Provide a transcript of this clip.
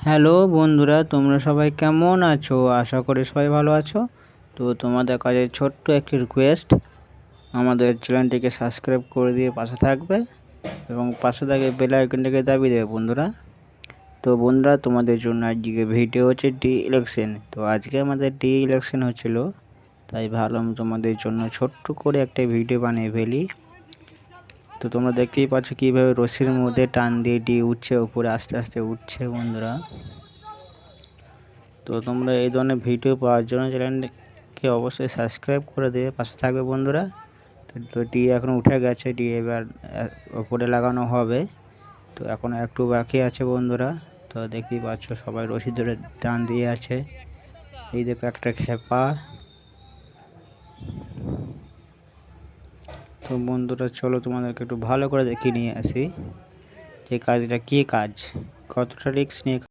Hello বন্ধুরা, তোমরা সবাই কেমন আছো? আশা করি সবাই ভালো আছো। তো তোমাদের কাছে ছোট্ট একটি রিকোয়েস্ট, আমাদের চ্যানেলটিকে সাবস্ক্রাইব করে দিয়ে পাশে থাকবে এবং পাশে থাকে বেল আইকনটিকে দাবিয়ে দেবে বন্ধুরা। তো বন্ধুরা, তোমাদের জন্য আজকে ভিডিও হচ্ছে ইলেকশন। তো আজকে আমাদের ইলেকশন হচ্ছিল, তাই ভাবলাম তোমাদের জন্য ছোট্ট করে একটা ভিডিও বানিয়ে ফেলি। তো তোমরা দেখতেই পাচ্ছ কীভাবে রশির মধ্যে টান দিয়ে উঠছে, উপরে আস্তে আস্তে উঠছে বন্ধুরা। তো তোমরা এই ধরনের ভিডিও পাওয়ার জন্য চ্যানেলকে অবশ্যই সাবস্ক্রাইব করে দিয়ে পাশে থাকবে বন্ধুরা। তো এখন উঠে গেছে, এবার ওপরে লাগানো হবে। তো এখন একটু বাকি আছে বন্ধুরা। তো দেখতেই পাচ্ছ সবাই রশি ধরে টান দিয়ে আছে। এই দেখো একটা খেপা। তো বন্ধুরা চলো তোমাদেরকে একটু ভালো করে দেখিয়ে নিয়ে আসি যে কাজটা কী কাজ, কতটা রিস্ক নিয়ে